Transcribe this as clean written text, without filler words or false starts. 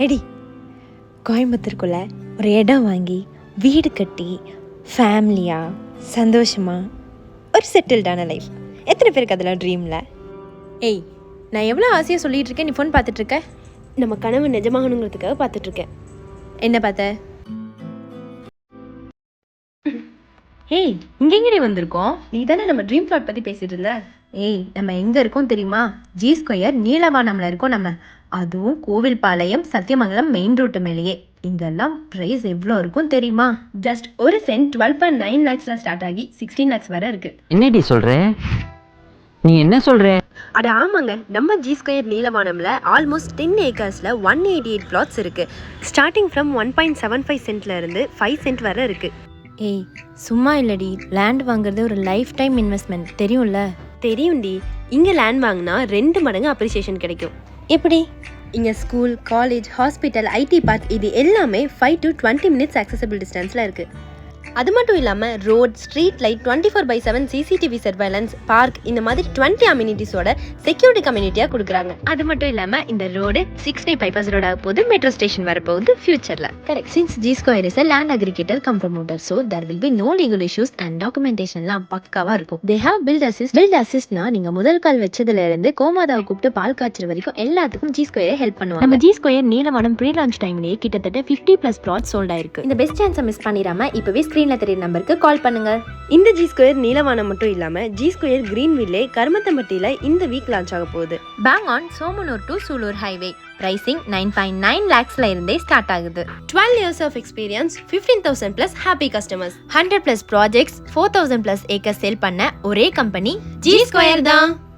Eddy கோயம்புத்தூருக்குள்ள ஒரு இடம் வாங்கி வீடு கட்டி ஃபேமிலியாக சந்தோஷமாக ஒரு செட்டில்டான லைஃப். எத்தனை பேருக்கு அதெல்லாம் ட்ரீமில்? ஏய், நான் எவ்வளோ ஆசையாக சொல்லிகிட்டு இருக்கேன், நீ ஃபோன் பார்த்துட்ருக்க. நம்ம கனவு நிஜமாகணுங்கிறதுக்காக பார்த்துட்ருக்கேன். என்ன பார்த்த? ஏய், இங்கெங்கடி வந்திருக்கோம்? நீ தானே நம்ம ட்ரீம் பிளாட் பற்றி பேசிட்டு இருந்த. ஏய், நம்ம எங்கே இருக்கோம் தெரியுமா? ஜி ஸ்கொயர் நீலவானம்ல இருக்கோம் நம்ம. அதுவும் கோவில்பாளையம் சத்தியமங்கலம் மெயின் ரோட்டு மேலேயே. இங்கெல்லாம் ப்ரைஸ் எவ்வளோ இருக்கும் தெரியுமா? ஜஸ்ட் ஒரு சென்ட் 12.9 lakhsல ஸ்டார்ட் ஆகி 16 lakhs வரை இருக்கு. என்னடி சொல்ற? நீ என்ன சொல்ற? அட ஆமாங்க, நம்ம ஜி ஸ்கொயர் நீலவானம்ல ஆல்மோஸ்ட் 10 acresல 188 plots இருக்கு. ஸ்டார்டிங் ஃப்ரம் 1.75 சென்ட்ல இருந்து 5 சென்ட் வரை இருக்கு. ஏய், சும்மா இல்லடி, லேண்ட் வாங்குறது ஒரு லைஃப் டைம் இன்வெஸ்ட்மெண்ட், தெரியும்ல? தெரியும்டி, இங்க லேண்ட் வாங்கினா 2 மடங்கு அப்ரிசியேஷன் கிடைக்கும். எப்படி? இங்கே school, college, hospital, IT park இது எல்லாமே 5 to 20 minutes accessible டிஸ்டன்ஸில் இருக்குது. அது மட்டும் இல்லாமல் road, street light, 24/7 CCTV surveillance, park இந்த மாதிரி 20 அம்யூனிட்டிஸோட செக்யூரிட்டி கம்யூனிட்டியாக கொடுக்குறாங்க. அது மட்டும் இல்லாமல் இந்த ரோடு 6 bypass ரோடாக போகுது, மெட்ரோ ஸ்டேஷன் வரப்போகுது ஃபியூச்சரில். Correct. Since G Square is land aggregator cum promoter, so there will be no legal issues and டாக்குமெண்டேஷன்லாம் பக்காவாக இருக்கும். தே ஹேவ் பில்ட் அசிஸ்ட்னா நீங்கள் முதல் கால் வச்சதுல இருந்து கோமாதாவை கூப்பிட்டு பால் காய்ச்சல் வரைக்கும் எல்லாத்துக்கும் ஜி ஸ்கொயரை ஹெல்ப் பண்ணுவாங்க. நம்ம G square Neelavanam pre launch டைம்லேயே கிட்டத்தட்ட 50+ plots சோல்ட் ஆயிருக்கு. இந்த பெஸ்ட் சான்ஸை மிஸ் பண்ணிடாம இப்போவே ஸ்க்ரீன்ல தெரிய நம்பருக்கு கால் பண்ணுங்க. இந்த ஜி ஸ்கொயர் நீலவானம் மட்டும் இல்லாமல் ஜி ஸ்கொயர் கிரீன்வில்லே கருமத்தம்பட்டியில் இந்த வீக் லான்ச் ஆக போகுது. Bang on Somanur to Sulur highway. Pricing 9.9 lakhsல இருந்தே ஸ்டார்ட் ஆகுது. 12 years of experience, 15,000+ happy customers, 100+ projects, 4,000+ acre sale பண்ண ஒரே கம்பெனி ஜி ஸ்கொயர் தான்.